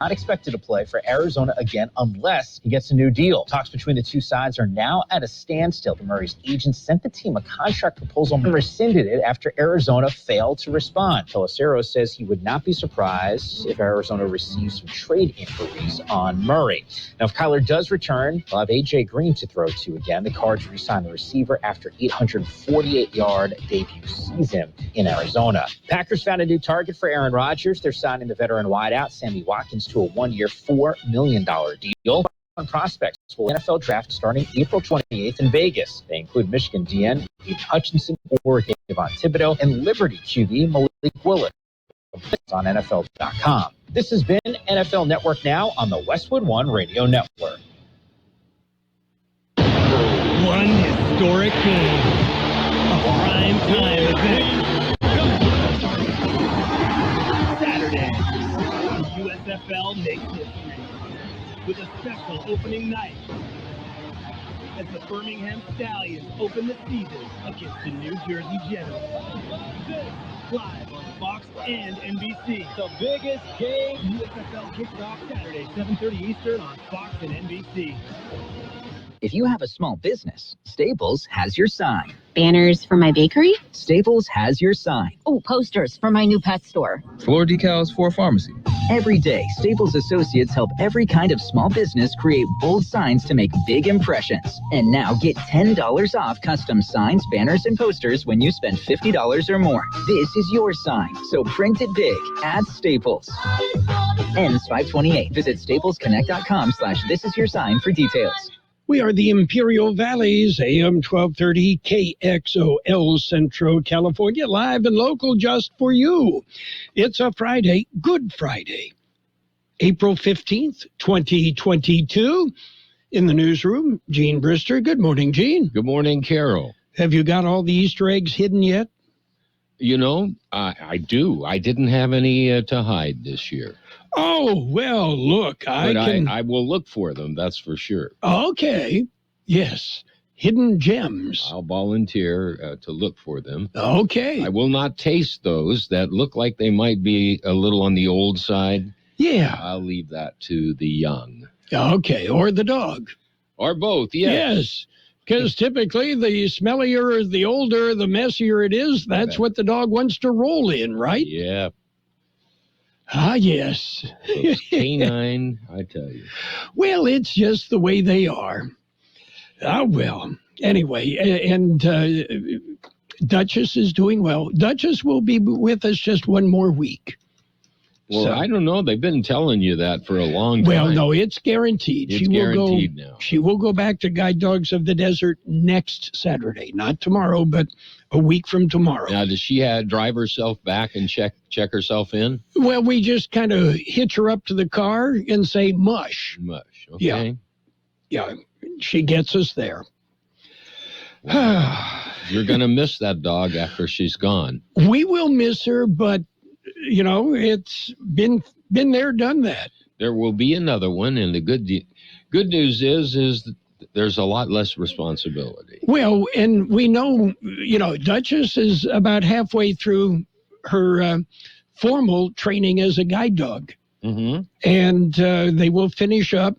not expected to play for Arizona again unless he gets a new deal. Talks between the two sides are now at a standstill. Murray's agent sent the team a contract proposal and rescinded it after Arizona failed to respond. Pelissero says he would not be surprised if Arizona receives some trade inquiries on Murray. Now, if Kyler does return, they'll have A.J. Green to throw to again. The Cards re-signed the receiver after 848-yard debut season in Arizona. Packers found a new target for Aaron Rodgers. They're signing the veteran wideout Sammy Watkins to a one-year, $4 million deal. Prospects will NFL draft starting April 28th in Vegas. They include Michigan DN Aiden Hutchinson, Oregon Devon Thibodeau, and Liberty QB Malik Willis. On NFL.com. This has been NFL Network Now on the Westwood One Radio Network. One historic game, a prime time event. Saturday, USFL makes history with a special opening night as the Birmingham Stallions open the season against the New Jersey Generals. Live on Fox and NBC. The biggest game. USFL kicks off Saturday, 7:30 Eastern on Fox and NBC. If you have a small business, Staples has your sign. Banners for my bakery? Staples has your sign. Oh, posters for my new pet store. Floor decals for a pharmacy. Every day, Staples associates help every kind of small business create bold signs to make big impressions. And now get $10 off custom signs, banners, and posters when you spend $50 or more. This is your sign, so print it big at Staples. Ends 5/28. Visit staplesconnect.com/thisisyoursign for details. We are the Imperial Valley's AM 1230 KXOL Centro, California, live and local just for you. It's a Friday, Good Friday, April 15th, 2022. In the newsroom, Gene Brister. Good morning, Gene. Good morning, Carroll. Have you got all the Easter eggs hidden yet? You know, I do. I didn't have any to hide this year. Oh, well, look, I will look for them, that's for sure. Okay. Yes. Hidden gems. I'll volunteer to look for them. Okay. I will not taste those that look like they might be a little on the old side. Yeah. I'll leave that to the young. Okay. Or the dog. Or both, yes. Yes. Because typically the smellier, the older, the messier it is, that's what the dog wants to roll in, right? Yeah. Ah, yes. Those canine, I tell you. Well, it's just the way they are. Ah, well. Anyway, and Duchess is doing well. Duchess will be with us just one more week. Well, So- I don't know. They've been telling you that for a long time. Well, no, it's guaranteed. It's guaranteed now. She will go back to Guide Dogs of the Desert next Saturday. Not tomorrow, but a week from tomorrow. Now, does she drive herself back and check herself in? Well, we just kind of hitch her up to the car and say, mush. Mush, okay. Yeah, she gets us there. You're going to miss that dog after she's gone. We will miss her, but, you know, it's been there, done that. There will be another one, and the good news is that there's a lot less responsibility. Well, and we know, you know, Duchess is about halfway through her formal training as a guide dog. Mm-hmm. And they will finish up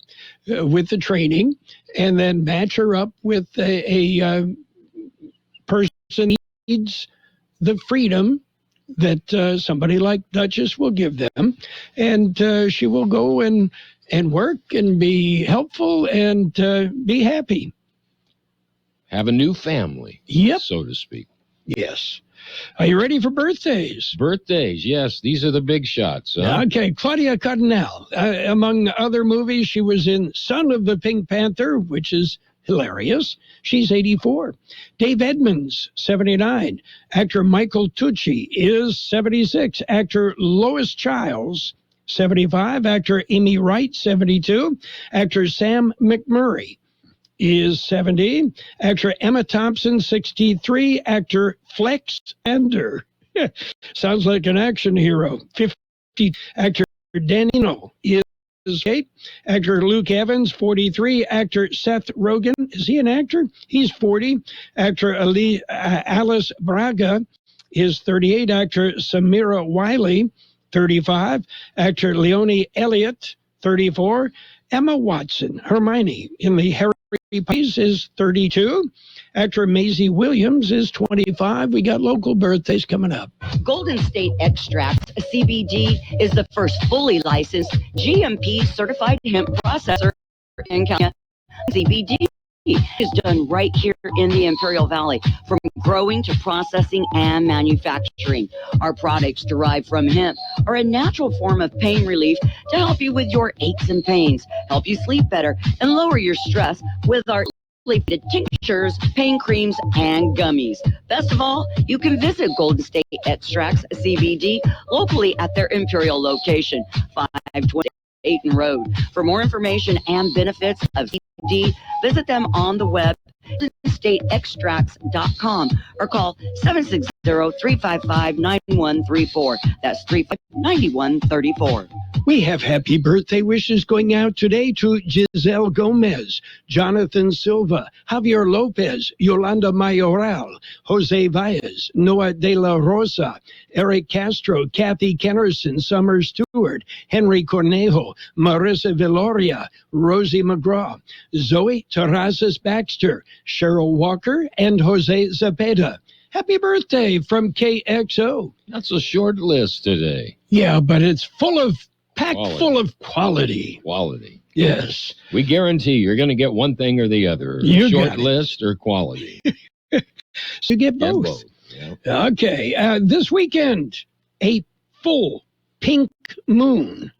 with the training and then match her up with a person who needs the freedom that somebody like Duchess will give them. And she will go and work and be helpful and be happy. Have a new family, Yep. so to speak. Yes. Are you ready for birthdays? Birthdays, yes. These are the big shots. Huh? Okay, Claudia Cardinal. Among other movies, she was in Son of the Pink Panther, which is hilarious. She's 84. Dave Edmonds, 79. Actor Michael Tucci is 76. Actor Lois Childs, 75. Actor Amy Wright, 72. Actor Sam McMurray is 70. Actor Emma Thompson, 63. Actor Flex Ender, sounds like an action hero, 50. Actor Danino is 8. Actor Luke Evans, 43. Actor Seth Rogen, is he an actor? He's 40. Actor Alice Braga is 38. Actor Samira Wiley 35. Actor Leonie Elliott, 34. Emma Watson, Hermione, in the Harry Potter is 32. Actor Maisie Williams is 25. We got local birthdays coming up. Golden State Extracts, CBD, is the first fully licensed GMP certified hemp processor in California. CBD is done right here in the Imperial Valley, from growing to processing and manufacturing. Our products derived from hemp are a natural form of pain relief to help you with your aches and pains, help you sleep better, and lower your stress with our tinctures, pain creams, and gummies. Best of all, you can visit Golden State Extracts CBD locally at their Imperial location, 528 Road. For more information and benefits of CBD, visit them on the web, goldenstateextracts.com, or call 760-355-9134. That's 355-9134. We have happy birthday wishes going out today to Giselle Gomez, Jonathan Silva, Javier Lopez, Yolanda Mayoral, Jose Valles, Noah de la Rosa, Eric Castro, Kathy Kennerson, Summer Stewart, Henry Cornejo, Marissa Villoria, Rosie McGraw, Zoe Terrazas Baxter, Cheryl Walker, and Jose Zapeta. Happy birthday from KXO. That's a short list today. Yeah, but it's packed full of quality. Quality. Yes. We guarantee you're going to get one thing or the other. Short list or quality. So you get both. Yeah. Okay. This weekend, a full pink moon,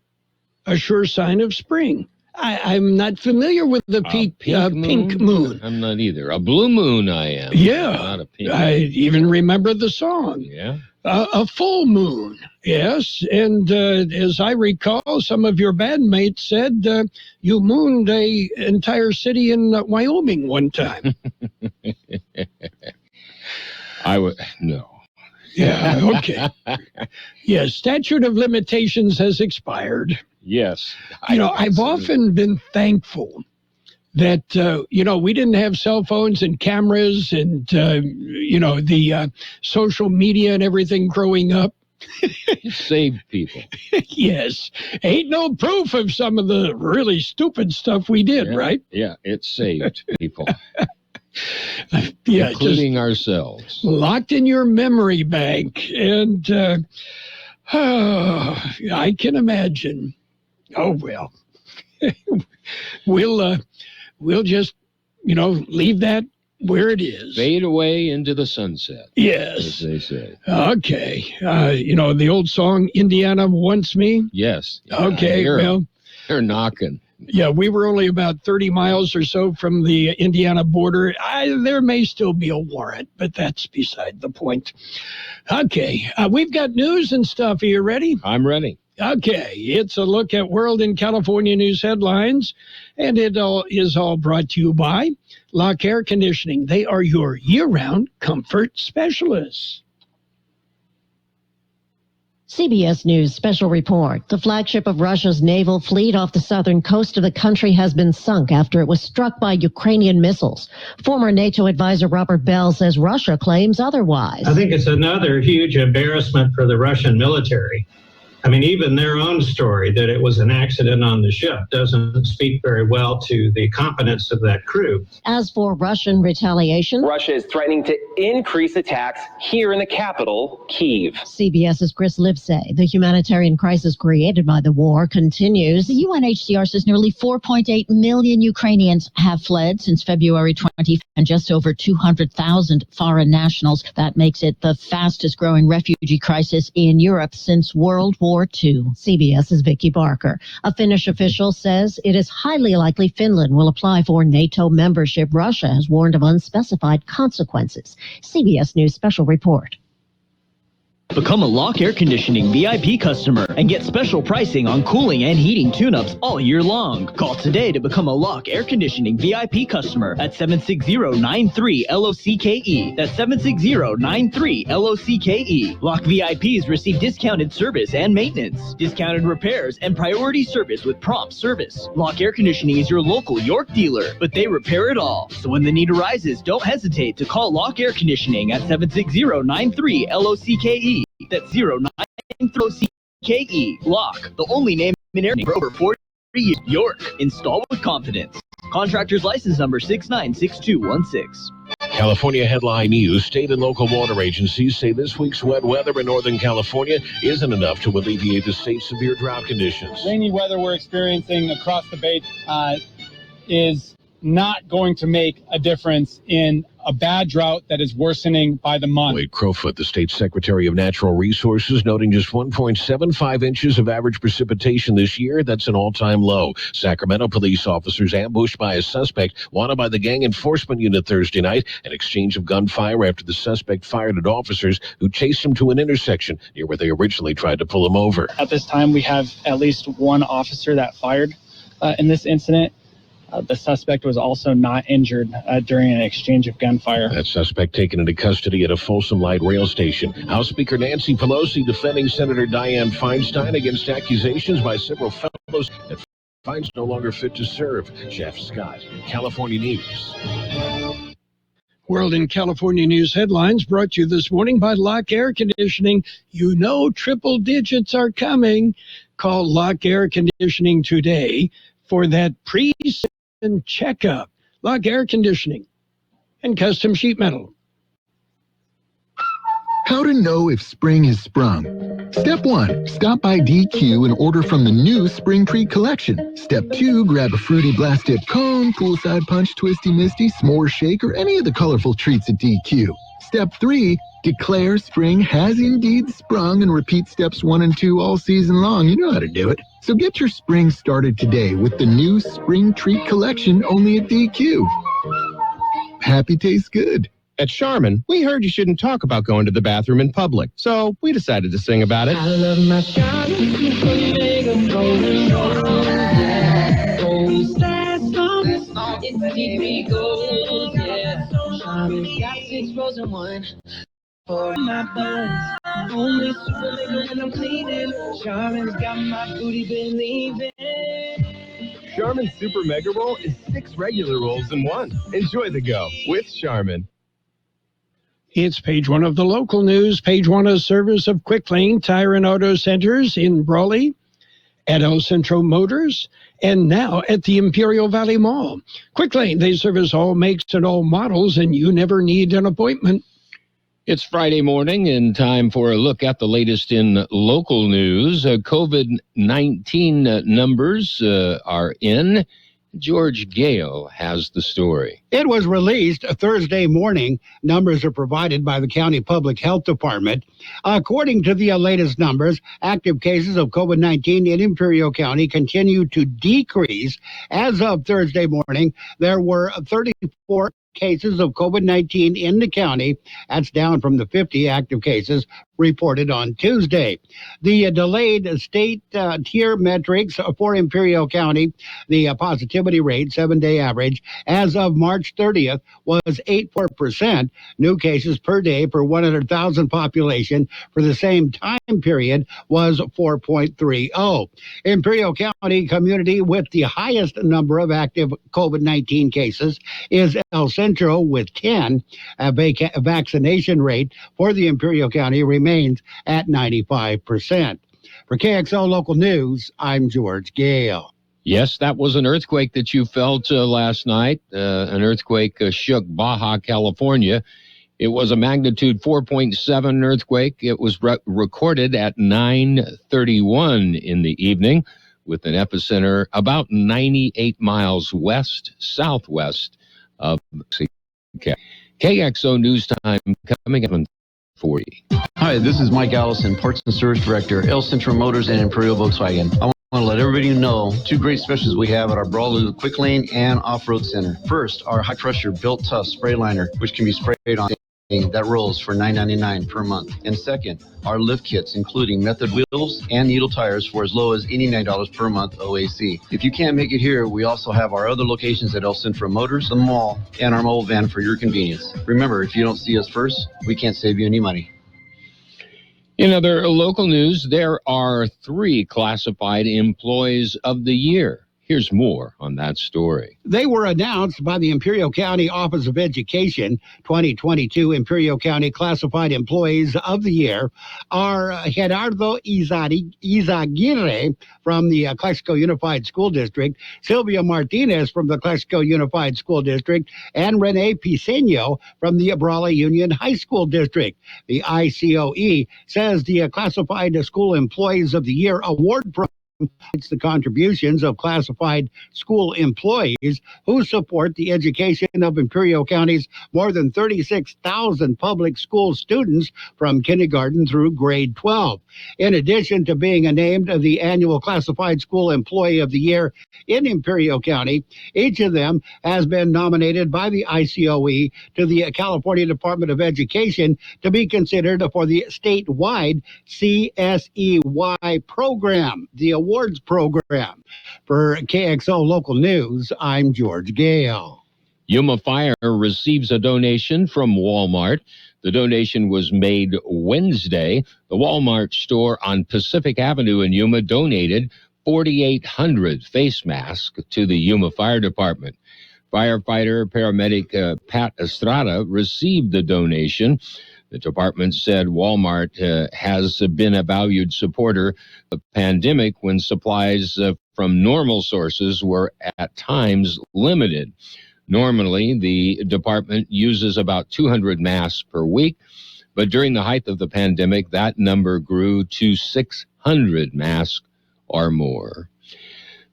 a sure sign of spring. I'm not familiar with the pink moon. I'm not either. A blue moon I am. Yeah. Not a pink I even remember the song. Yeah. A full moon, yes. And as I recall, some of your bandmates said you mooned a entire city in Wyoming one time. No. Yeah, okay. Yes, statute of limitations has expired. Yes. I've often been thankful that, we didn't have cell phones and cameras and, the social media and everything growing up. It saved people. Yes. Ain't no proof of some of the really stupid stuff we did, right? Yeah, it saved people. Yeah, including ourselves. Locked in your memory bank. And I can imagine. Oh, well. We'll just, leave that where it is. Fade away into the sunset. Yes. As they say. Okay. The old song, Indiana Wants Me? Yes. Okay, well. They're knocking. Yeah, we were only about 30 miles or so from the Indiana border. There may still be a warrant, but that's beside the point. Okay, we've got news and stuff. Are you ready? I'm ready. Okay, it's a look at World and California news headlines, and it is all brought to you by Lock Air Conditioning. They are your year-round comfort specialists. CBS News special report. The flagship of Russia's naval fleet off the southern coast of the country has been sunk after it was struck by Ukrainian missiles. Former NATO advisor Robert Bell says Russia claims otherwise. I think it's another huge embarrassment for the Russian military. I mean, even their own story that it was an accident on the ship doesn't speak very well to the competence of that crew. As for Russian retaliation, Russia is threatening to increase attacks here in the capital, Kyiv. CBS's Chris Livesay, the humanitarian crisis created by the war continues. The UNHCR says nearly 4.8 million Ukrainians have fled since February 20, and just over 200,000 foreign nationals. That makes it the fastest growing refugee crisis in Europe since World War II. CBS's Vicky Barker. A Finnish official says it is highly likely Finland will apply for NATO membership. Russia has warned of unspecified consequences. CBS News special report. Become a Lock Air Conditioning VIP customer and get special pricing on cooling and heating tune-ups all year long. Call today to become a Lock Air Conditioning VIP customer at 760-93-LOCKE. That's 760-93-LOCKE. Lock VIPs receive discounted service and maintenance, discounted repairs, and priority service with prompt service. Lock Air Conditioning is your local York dealer, but they repair it all. So when the need arises, don't hesitate to call Lock Air Conditioning at 760-93-LOCKE. That's 093 Lock, the only name in area for over 40 years. York, install with confidence. Contractor's license number 696216. California Headline News. State and local water agencies say this week's wet weather in Northern California isn't enough to alleviate the state's severe drought conditions. Rainy weather we're experiencing across the Bay is not going to make a difference in a bad drought that is worsening by the month. Wade Crowfoot, the state secretary of natural resources, noting just 1.75 inches of average precipitation this year. That's an all-time low. Sacramento police officers ambushed by a suspect wanted by the gang enforcement unit Thursday night. An exchange of gunfire after the suspect fired at officers who chased him to an intersection near where they originally tried to pull him over. At this time, we have at least one officer that fired in this incident. The suspect was also not injured during an exchange of gunfire. That suspect taken into custody at a Folsom Light rail station. House Speaker Nancy Pelosi defending Senator Dianne Feinstein against accusations by several fellows that Fein's no longer fit to serve. Jeff Scott, California News. World in California News headlines brought to you this morning by Lock Air Conditioning. You know triple digits are coming. Call Lock Air Conditioning today for that pre-season checkup. Lock Air Conditioning and custom sheet metal. How to know if spring has sprung. Step 1, stop by DQ and order from the new Spring Treat Collection. Step 2, grab a fruity blast dip cone, poolside punch, twisty misty, s'more shake, or any of the colorful treats at DQ. Step 3, declare spring has indeed sprung and repeat steps 1 and 2 all season long. You know how to do it. So get your spring started today with the new Spring Treat Collection only at DQ. Happy tastes good. At Charmin, we heard you shouldn't talk about going to the bathroom in public, so we decided to sing about it. I love my Charmin, make 'em golden, yeah. Gold stash on, it's deep gold, yeah. Charmin got 6 rows in 1 for my buns. Only super nigga when I'm cleaning. Charmin's got my booty believing. Charmin Super Mega Roll is 6 regular rolls in 1. Enjoy the go with Charmin. It's page 1 of the local news. Page 1 is service of Quick Lane Tire and Auto Centers in Brawley, at El Centro Motors, and now at the Imperial Valley Mall. Quick Lane, they service all makes and all models, and you never need an appointment. It's Friday morning and time for a look at the latest in local news. COVID-19 numbers are in. George Gale has the story. It was released Thursday morning. Numbers are provided by the County Public Health Department. According to the latest numbers, active cases of COVID-19 in Imperial County continue to decrease. As of Thursday morning, there were 34 cases of COVID-19 in the county. That's down from the 50 active cases reported on Tuesday. The delayed state tier metrics for Imperial County, the positivity rate, 7-day average, as of March 30th was 8.4%. New cases per day per 100,000 population for the same time period was 4.30. Imperial County community with the highest number of active COVID-19 cases is El Centro with 10. Vaccination rate for the Imperial County remains at 95%. For KXO Local News, I'm George Gale. Yes, that was an earthquake that you felt last night. An earthquake shook Baja California. It was a magnitude 4.7 earthquake. It was recorded at 9:31 in the evening with an epicenter about 98 miles southwest of KXO News Time coming up in 40. Hi, this is Mike Allison, Parts and Service Director, El Centro Motors and Imperial Volkswagen. I want to let everybody know 2 great specials we have at our Brawley Quick Lane and Off-Road Center. First, our high-pressure Built Tough spray liner, which can be sprayed on that rolls for $9.99 per month. And second, our lift kits, including method wheels and needle tires for as low as $89 per month OAC. If you can't make it here, we also have our other locations at El Centro Motors, the mall, and our mobile van for your convenience. Remember, if you don't see us first, we can't save you any money. In other local news, there are 3 classified employees of the year. Here's more on that story. They were announced by the Imperial County Office of Education. 2022 Imperial County Classified Employees of the Year are Gerardo Izaguirre from the Kxo Unified School District, Sylvia Martinez from the Kxo Unified School District, and Rene Piseño from the Brawley Union High School District. The ICOE says the Classified School Employees of the Year award program it's the contributions of classified school employees who support the education of Imperial County's more than 36,000 public school students from kindergarten through grade 12. In addition to being named the annual Classified School Employee of the Year in Imperial County, each of them has been nominated by the ICOE to the California Department of Education to be considered for the statewide CSEY program, the awards program. For KXO Local News, I'm George Gale. Yuma Fire receives a donation from Walmart. The donation was made Wednesday. The Walmart store on Pacific Avenue in Yuma donated 4,800 face masks to the Yuma Fire Department. Firefighter paramedic Pat Estrada received the donation. The department said Walmart has been a valued supporter of the pandemic when supplies from normal sources were at times limited. Normally, the department uses about 200 masks per week, but during the height of the pandemic, that number grew to 600 masks or more.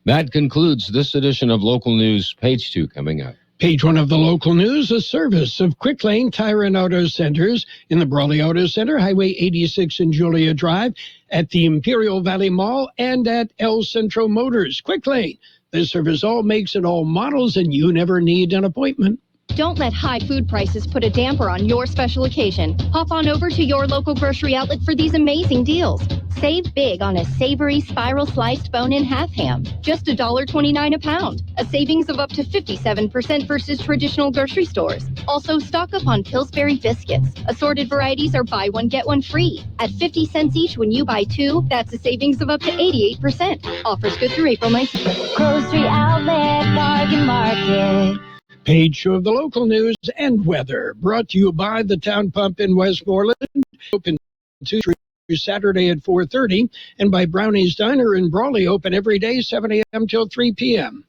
That concludes this edition of Local News. Page 2 coming up. Page 1 of the local news, a service of Quick Lane Tire and Auto Centers in the Brawley Auto Center, Highway 86 and Julia Drive, at the Imperial Valley Mall, and at El Centro Motors. Quick Lane, this service all makes it, all models, and you never need an appointment. Don't let high food prices put a damper on your special occasion. Hop on over to your local grocery outlet for these amazing deals. Save big on a savory spiral sliced bone-in half ham, just $1.29 a pound. A savings of up to 57% versus traditional grocery stores. Also, stock up on Pillsbury biscuits. Assorted varieties are buy one, get one free. At 50 cents each when you buy two, that's a savings of up to 88%. Offers good through April 19th. Grocery Outlet Bargain Market. Page 2 of the local news and weather, brought to you by the Town Pump in Westmoreland, open Tuesday through Saturday at 4:30, and by Brownie's Diner in Brawley, open every day 7 a.m. till 3 p.m.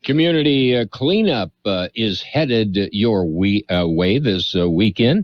Community cleanup is headed your way this weekend.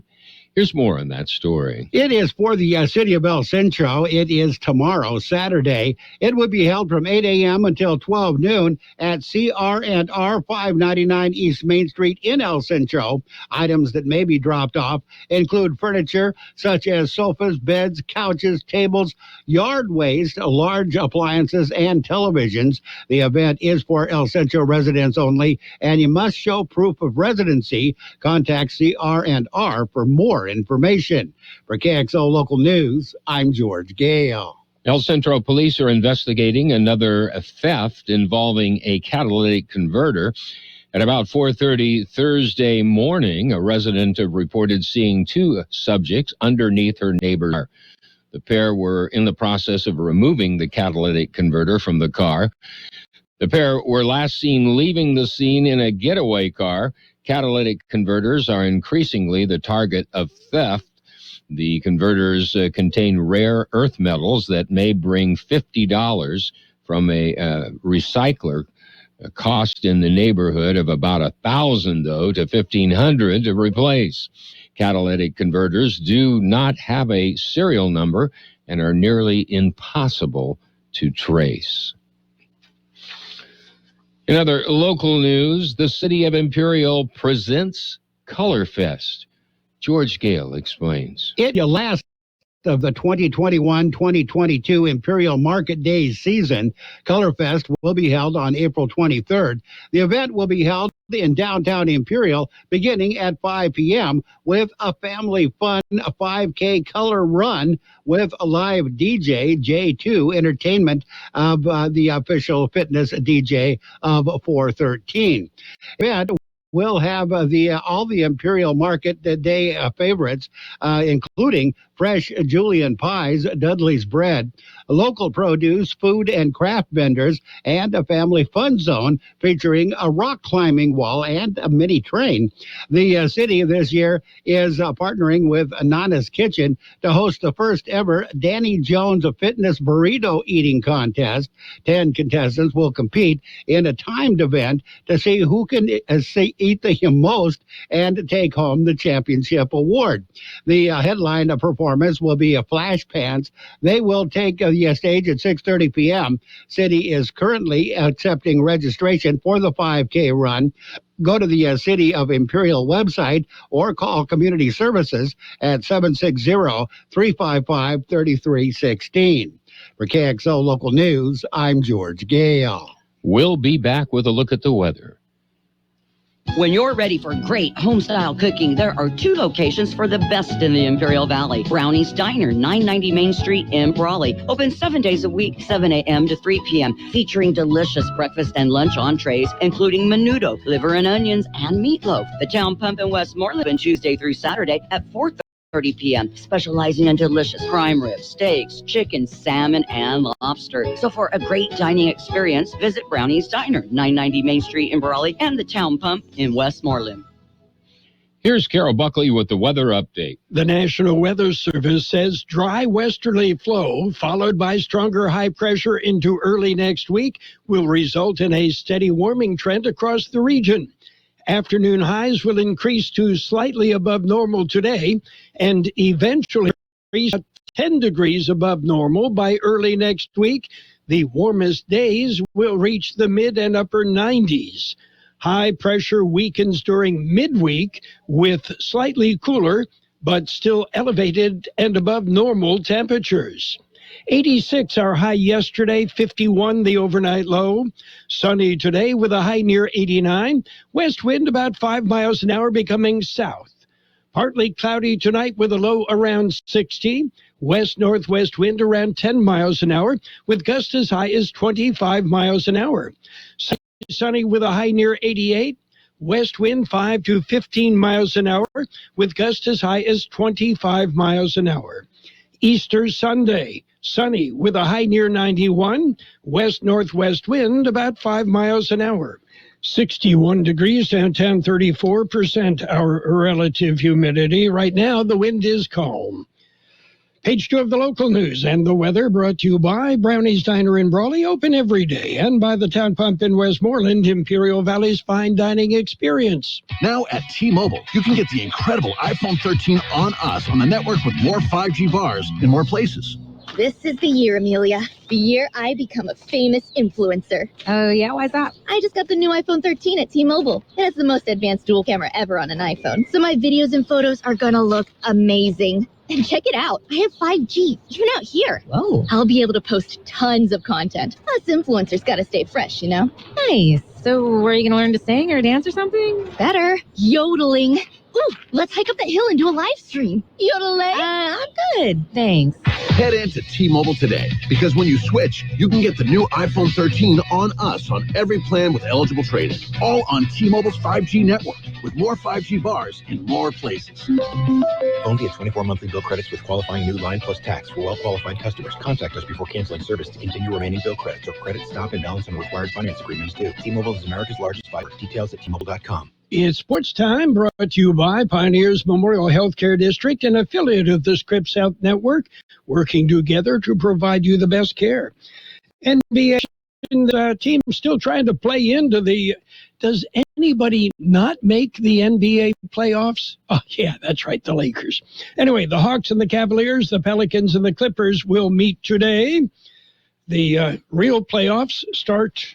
Here's more on that story. It is for the city of El Centro. It is tomorrow, Saturday. It would be held from 8 a.m. until 12 noon at CR&R 599 East Main Street in El Centro. Items that may be dropped off include furniture such as sofas, beds, couches, tables, yard waste, large appliances, and televisions. The event is for El Centro residents only, and you must show proof of residency. Contact CR&R for more information. For KXO Local News, I'm George Gale. El Centro police are investigating another theft involving a catalytic converter. At about 4:30 Thursday morning, a resident reported seeing two subjects underneath her neighbor's car. The pair were in the process of removing the catalytic converter from the car. The pair were last seen leaving the scene in a getaway car. Catalytic converters are increasingly the target of theft. The converters contain rare earth metals that may bring $50 from a recycler. A cost in the neighborhood of about $1,000, though, to $1,500 to replace. Catalytic converters do not have a serial number and are nearly impossible to trace. In other local news, the city of Imperial presents Color Fest. George Gale explains. It last of the 2021-2022 Imperial Market Days season. Color Fest will be held on April 23rd. The event will be held in downtown Imperial beginning at 5 p.m. with a family fun 5K color run with a live DJ, J2 Entertainment, of the official fitness DJ of 413. Event will have all the Imperial Market Day favorites, including fresh Julian pies, Dudley's bread, local produce, food and craft vendors, and a family fun zone featuring a rock climbing wall and a mini train. The city this year is partnering with Nana's Kitchen to host the first ever Danny Jones Fitness Burrito Eating Contest. 10 contestants will compete in a timed event to see who can eat the most and take home the championship award. The headline performance will be a Flash Pants. They will take the stage at 6:30 p.m. City is currently accepting registration for the 5K run. Go to the City of Imperial website or call Community Services at 760-355-3316. For KXO Local News, I'm George Gale. We'll be back with a look at the weather. When you're ready for great home-style cooking, there are 2 locations for the best in the Imperial Valley. Brownie's Diner, 990 Main Street in Brawley. Open 7 days a week, 7 a.m. to 3 p.m., featuring delicious breakfast and lunch entrees, including menudo, liver and onions, and meatloaf. The Town Pump in Westmoreland, open Tuesday through Saturday at 4:30 p.m., specializing in delicious prime ribs, steaks, chicken, salmon, and lobster. So for a great dining experience, visit Brownie's Diner, 990 Main Street in Brawley, and the Town Pump in Westmoreland. Here's Carol Buckley with the weather update. The National Weather Service says dry westerly flow, followed by stronger high pressure into early next week, will result in a steady warming trend across the region. Afternoon highs will increase to slightly above normal today and eventually increase 10 degrees above normal by early next week. The warmest days will reach the mid and upper 90s. High pressure weakens during midweek with slightly cooler but still elevated and above normal temperatures. 86 our high yesterday, 51 the overnight low. Sunny today with a high near 89. West wind about 5 miles an hour becoming south. Partly cloudy tonight with a low around 60. West-northwest wind around 10 miles an hour with gusts as high as 25 miles an hour. Sunny with a high near 88. West wind 5 to 15 miles an hour with gusts as high as 25 miles an hour. Easter Sunday, sunny with a high near 91. West-northwest wind about 5 miles an hour. 61 degrees downtown, 34% our relative humidity. Right now, the wind is calm. Page 2 of the local news and the weather brought to you by Brownie's Diner in Brawley, open every day, and by the Town Pump in Westmoreland, Imperial Valley's fine dining experience. Now at T-Mobile, you can get the incredible iPhone 13 on us on the network with more 5G bars in more places. This is the year, Amelia. The year I become a famous influencer. Oh, yeah? Why's that? I just got the new iPhone 13 at T-Mobile. It has the most advanced dual camera ever on an iPhone. So my videos and photos are gonna look amazing. And check it out. I have 5G, even out here. Whoa. I'll be able to post tons of content. Us influencers gotta stay fresh, you know? Nice. So were you gonna learn to sing or dance or something? Better. Yodeling. Ooh, let's hike up that hill and do a live stream. Yodeling? I'm good. Thanks. Head into T-Mobile today, because when you switch, you can get the new iPhone 13 on us on every plan with eligible trade-in. All on T-Mobile's 5G network, with more 5G bars in more places. Only at 24 monthly bill credits with qualifying new line plus tax for well-qualified customers. Contact us before canceling service to continue remaining bill credits or credit stop and balance on required finance agreements due. T-Mobile is America's largest fiber. Details at T-Mobile.com. It's Sports Time, brought to you by Pioneers Memorial Healthcare District, an affiliate of the Scripps Health Network, working together to provide you the best care. NBA team still trying to play into the, does anybody not make the NBA playoffs? Oh, yeah, that's right, the Lakers. Anyway, the Hawks and the Cavaliers, the Pelicans and the Clippers will meet today. The real playoffs start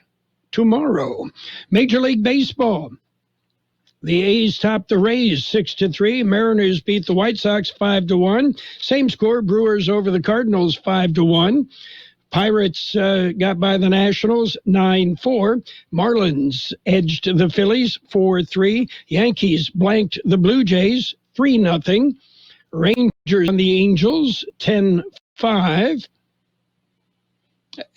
tomorrow. Major League Baseball. The A's topped the Rays 6-3. Mariners beat the White Sox 5-1. Same score, Brewers over the Cardinals 5-1. Pirates got by the Nationals 9-4. Marlins edged the Phillies 4-3. Yankees blanked the Blue Jays 3-0. Rangers on the Angels 10-5.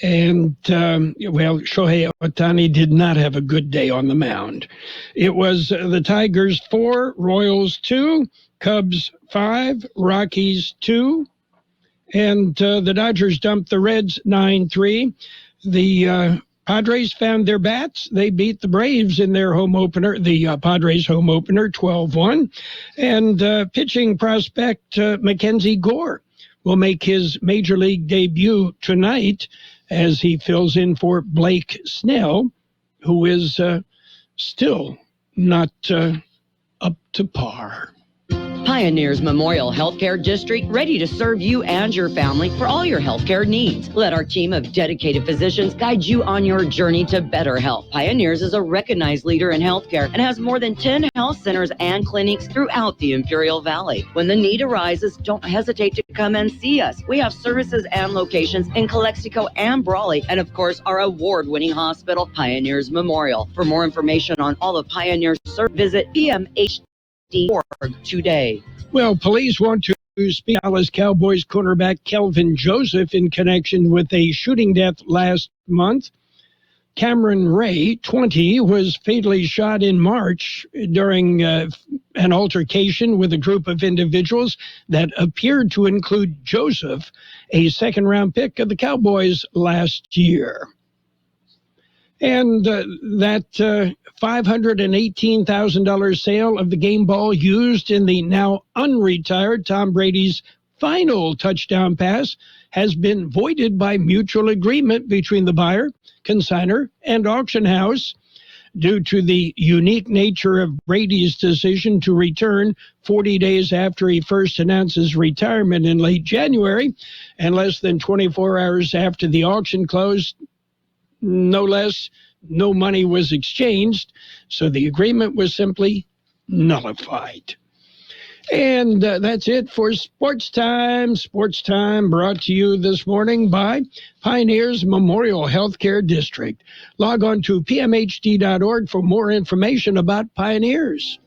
And, Shohei Ohtani did not have a good day on the mound. It was the Tigers 4, Royals 2, Cubs 5, Rockies 2, and the Dodgers dumped the Reds 9-3. The Padres found their bats. They beat the Braves in their home opener, the Padres home opener, 12-1. And pitching prospect Mackenzie Gore will make his major league debut tonight as he fills in for Blake Snell, who is still not up to par. Pioneers Memorial Healthcare District, ready to serve you and your family for all your healthcare needs. Let our team of dedicated physicians guide you on your journey to better health. Pioneers is a recognized leader in healthcare and has more than 10 health centers and clinics throughout the Imperial Valley. When the need arises, don't hesitate to come and see us. We have services and locations in Calexico and Brawley, and of course, our award-winning hospital, Pioneers Memorial. For more information on all of Pioneers, visit PMH.org today. Well, police want to speak to Dallas Cowboys cornerback Kelvin Joseph in connection with a shooting death last month. Cameron Ray, 20, was fatally shot in March during an altercation with a group of individuals that appeared to include Joseph, a second-round pick of the Cowboys last year. And that $518,000 sale of the game ball used in the now unretired Tom Brady's final touchdown pass has been voided by mutual agreement between the buyer, consignor, and auction house due to the unique nature of Brady's decision to return 40 days after he first announced his retirement in late January and less than 24 hours after the auction closed. No less, no money was exchanged, so the agreement was simply nullified. And that's it for Sports Time. Sports Time brought to you this morning by Pioneers Memorial Healthcare District. Log on to pmhd.org for more information about Pioneers.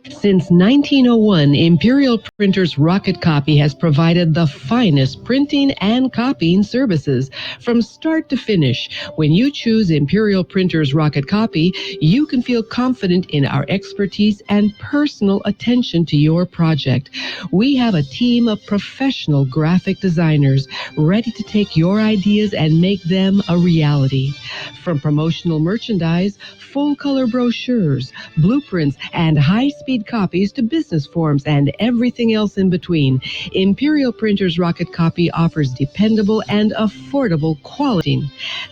Since 1901, Imperial Printers Rocket Copy has provided the finest printing and copying services from start to finish. When you choose Imperial Printers Rocket Copy, you can feel confident in our expertise and personal attention to your project. We have a team of professional graphic designers ready to take your ideas and make them a reality. From promotional merchandise, full-color brochures, blueprints, and high-speed copies to business forms and everything else in between, Imperial Printers Rocket Copy offers dependable and affordable quality.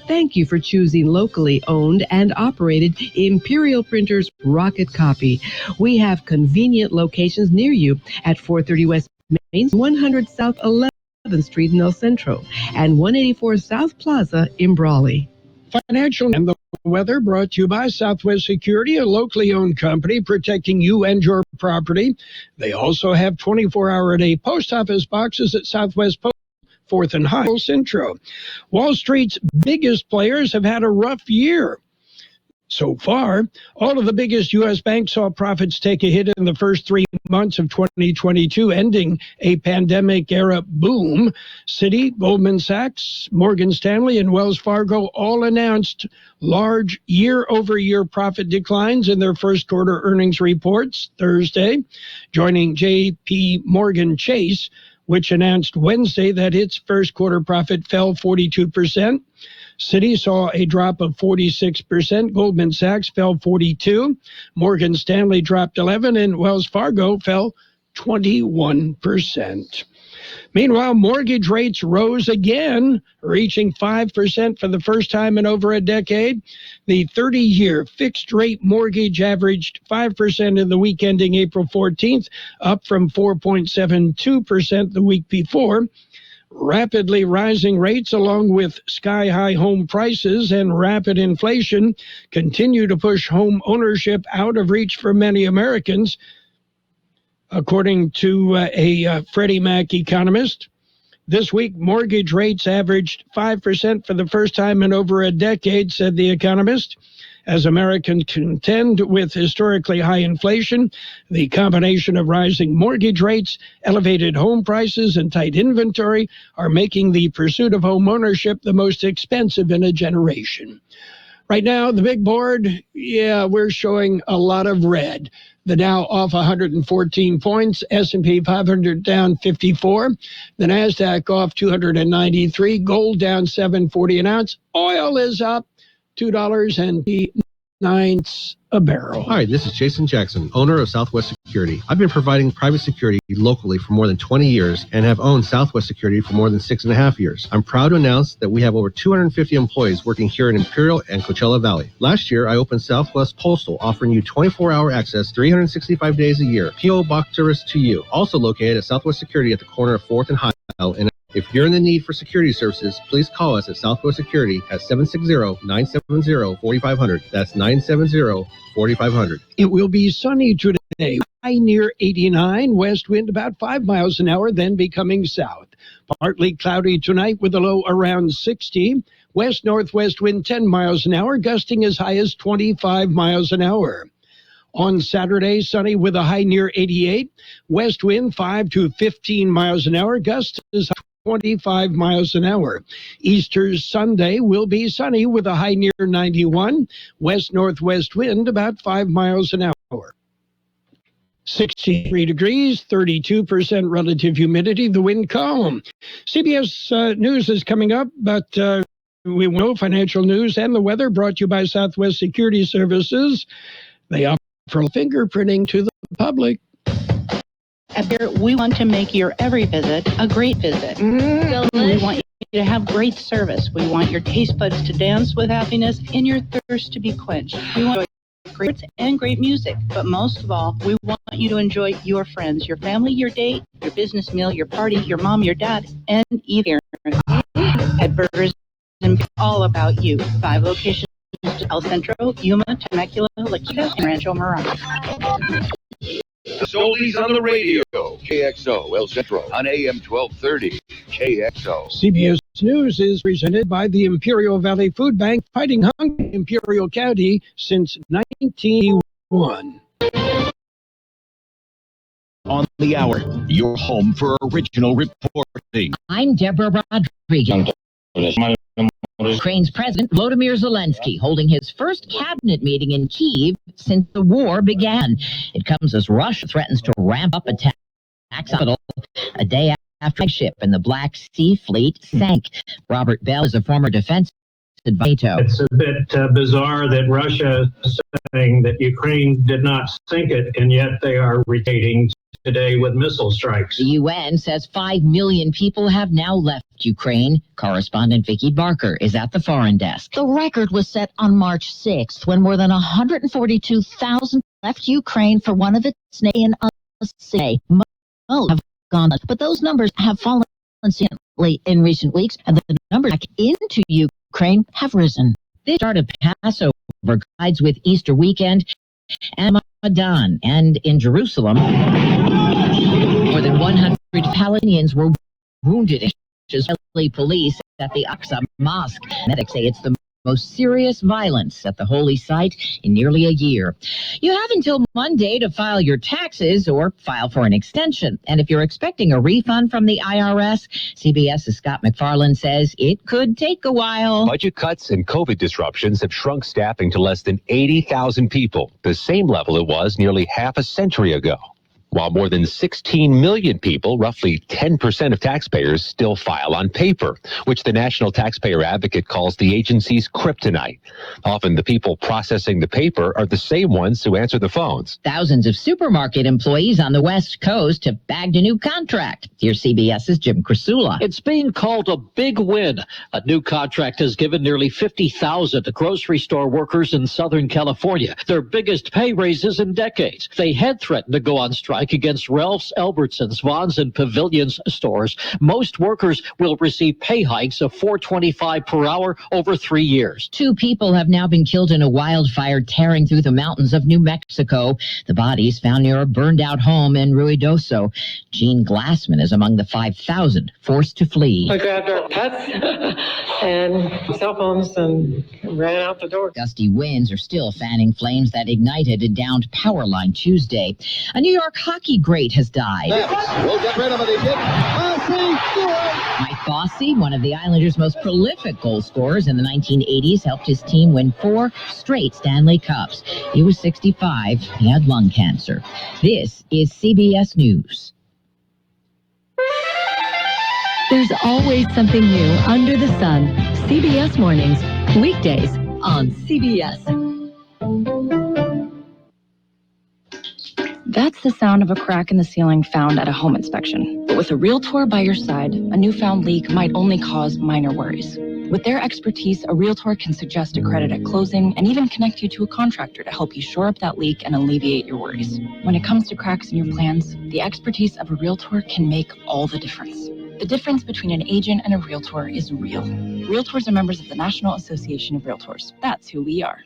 Thank you for choosing locally owned and operated Imperial Printers Rocket Copy. We have convenient locations near you at 430 West Main, 100 South 11th Street in El Centro, and 184 South Plaza in Brawley. Financial and the weather brought to you by Southwest Security, a locally owned company protecting you and your property. They also have 24-hour-a-day post office boxes at Southwest Post, 4th and High Centro. Wall Street's biggest players have had a rough year. So far, all of the biggest U.S. banks saw profits take a hit in the first 3 months of 2022, ending a pandemic-era boom. Citi, Goldman Sachs, Morgan Stanley, and Wells Fargo all announced large year-over-year profit declines in their first quarter earnings reports Thursday, joining J.P. Morgan Chase, which announced Wednesday that its first quarter profit fell 42%. Citi saw a drop of 46%. Goldman Sachs fell 42%. Morgan Stanley dropped 11%, and Wells Fargo fell 21%. Meanwhile, mortgage rates rose again, reaching 5% for the first time in over a decade. The 30-year fixed-rate mortgage averaged 5% in the week ending April 14th, up from 4.72% the week before. Rapidly rising rates, along with sky-high home prices and rapid inflation, continue to push home ownership out of reach for many Americans. According to a Freddie Mac economist, this week mortgage rates averaged 5% for the first time in over a decade, said the economist. As Americans contend with historically high inflation, the combination of rising mortgage rates, elevated home prices, and tight inventory are making the pursuit of home ownership the most expensive in a generation. Right now, the big board, we're showing a lot of red. The Dow off 114 points, S&P 500 down 54, the Nasdaq off 293, gold down 7.40 an ounce, oil is up $2.09 a barrel. Hi, this is Jason Jackson, owner of Southwest Security. I've been providing private security locally for more than 20 years and have owned Southwest Security for more than 6.5 years. I'm proud to announce that we have over 250 employees working here in Imperial and Coachella Valley. Last year, I opened Southwest Postal, offering you 24-hour access 365 days a year. P.O. Box service to you. Also located at Southwest Security at the corner of 4th and Highland. And if you're in the need for security services, please call us at Southwest Security at 760-970-4500. That's 970-4500. It will be sunny today, high near 89, west wind about 5 miles an hour, then becoming south. Partly cloudy tonight with a low around 60. West-northwest wind 10 miles an hour, gusting as high as 25 miles an hour. On Saturday, sunny with a high near 88. West wind 5 to 15 miles an hour, gusts as high as 25 miles an hour. Easter Sunday will be sunny with a high near 91. West-northwest wind about 5 miles an hour. 63 degrees, 32% relative humidity, the wind calm. CBS News is coming up, but we know financial news and the weather brought to you by Southwest Security Services. They offer fingerprinting to the public. At Beer, we want to make your every visit a great visit. We want you to have great service. We want your taste buds to dance with happiness and your thirst to be quenched. We want great and great music, but most of all, we want you to enjoy your friends, your family, your date, your business meal, your party, your mom, your dad, and even at Burgers and all about you. 5 locations: El Centro, Yuma, Temecula, La Quinta, and Rancho Mirage. The Oldies on the radio. KXO, El Centro, on AM 1230. KXO. CBS News is presented by the Imperial Valley Food Bank, fighting hunger in Imperial County since 1901. On the hour, your home for original reporting. I'm Deborah Rodriguez. Ukraine's President Volodymyr Zelensky holding his first cabinet meeting in Kyiv since the war began. It comes as Russia threatens to ramp up attacks on the capital a day after a ship in the Black Sea Fleet sank. Robert Bell is a former defense advisor. It's a bit bizarre that Russia is saying that Ukraine did not sink it, and yet they are retaliating today with missile strikes. The UN says 5 million people have now left Ukraine. Correspondent Vicki Barker is at the foreign desk. The record was set on March 6th when more than 142,000 left Ukraine for one of its nation. Most have gone, but those numbers have fallen significantly in recent weeks, and the numbers back into Ukraine have risen. They started Passover guides with Easter weekend and Ramadan, and in Jerusalem, more than 100 Palestinians were wounded. Israeli police at the Aqsa Mosque. Medics say it's the most serious violence at the holy site in nearly a year. You have until Monday to file your taxes or file for an extension. And if you're expecting a refund from the IRS, CBS's Scott McFarland says it could take a while. Budget cuts and COVID disruptions have shrunk staffing to less than 80,000 people, the same level it was nearly half a century ago. While more than 16 million people, roughly 10% of taxpayers, still file on paper, which the National Taxpayer Advocate calls the agency's kryptonite. Often the people processing the paper are the same ones who answer the phones. Thousands of supermarket employees on the West Coast have bagged a new contract. Here's CBS's Jim Krasula. It's being called a big win. A new contract has given nearly 50,000 grocery store workers in Southern California their biggest pay raises in decades. They had threatened to go on strike against Ralph's, Albertsons, Vons, and Pavilions stores. Most workers will receive pay hikes of $4.25 per hour over 3 years. 2 people have now been killed in a wildfire tearing through the mountains of New Mexico. The bodies found near a burned-out home in Ruidoso. Gene Glassman is among the 5,000 forced to flee. I grabbed our pets and cell phones and ran out the door. Gusty winds are still fanning flames that ignited a downed power line Tuesday. A New York hockey great has died. We'll get rid of it. He did. Mike Bossy, one of the Islanders' most prolific goal scorers in the 1980s, helped his team win 4 straight Stanley Cups. He was 65. He had lung cancer. This is CBS News. There's always something new under the sun. CBS Mornings, weekdays on CBS. That's the sound of a crack in the ceiling found at a home inspection. But with a Realtor by your side, a newfound leak might only cause minor worries. With their expertise, a Realtor can suggest a credit at closing and even connect you to a contractor to help you shore up that leak and alleviate your worries. When it comes to cracks in your plans, the expertise of a Realtor can make all the difference. The difference between an agent and a Realtor is real. Realtors are members of the National Association of Realtors. That's who we are.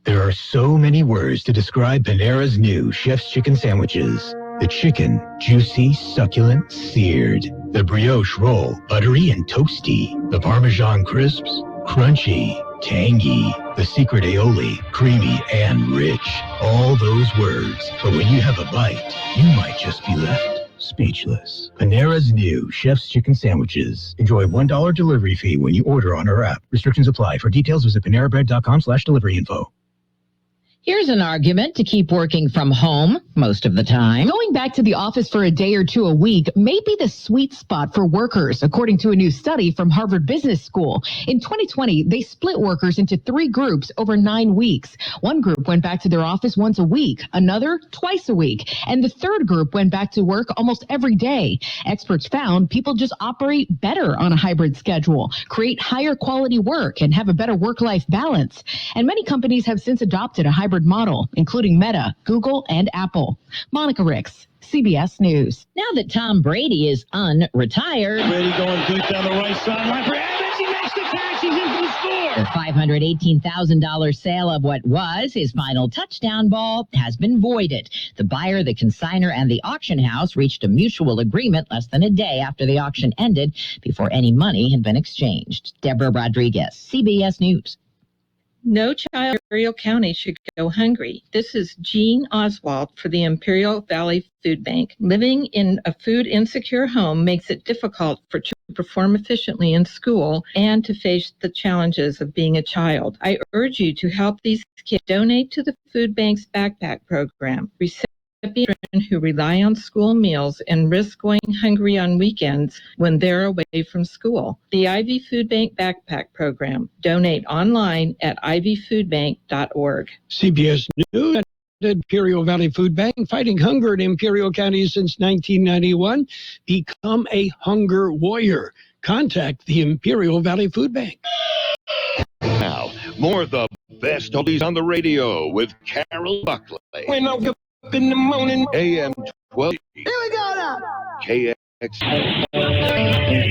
There are so many words to describe Panera's new Chef's Chicken Sandwiches. The chicken, juicy, succulent, seared. The brioche roll, buttery and toasty. The Parmesan crisps, crunchy, tangy. The secret aioli, creamy and rich. All those words. But when you have a bite, you might just be left speechless. Panera's new Chef's Chicken Sandwiches. Enjoy $1 delivery fee when you order on our app. Restrictions apply. For details, visit panerabread.com/delivery info. Here's an argument to keep working from home most of the time. Going back to the office for a day or two a week may be the sweet spot for workers, according to a new study from Harvard Business School. In 2020, they split workers into 3 groups over 9 weeks. One group went back to their office once a week, another twice a week, and the third group went back to work almost every day. Experts found people just operate better on a hybrid schedule, create higher quality work, and have a better work-life balance. And many companies have since adopted a hybrid model, including Meta, Google, and Apple. Monica Ricks, CBS News. Now that Tom Brady is unretired, Brady going deep down the right sideline for Evans. He makes the catch. He's in for the score. the $518,000 sale of what was his final touchdown ball has been voided. The buyer, the consignor, and the auction house reached a mutual agreement less than a day after the auction ended, before any money had been exchanged. Deborah Rodriguez, CBS News. No child in Imperial County should go hungry. This is Jean Oswald for the Imperial Valley Food Bank. Living in a food insecure home makes it difficult for children to perform efficiently in school and to face the challenges of being a child. I urge you to help these kids. Donate to the food bank's backpack program. Recipients who rely on school meals and risk going hungry on weekends when they're away from school. The Ivy Food Bank Backpack Program. Donate online at ivyfoodbank.org. CBS News. Imperial Valley Food Bank, fighting hunger in Imperial County since 1991. Become a hunger warrior. Contact the Imperial Valley Food Bank. Now, more of the best oldies on the radio with Carroll Buckley. When I wake up in the morning, AM 12. Here we go now. KX.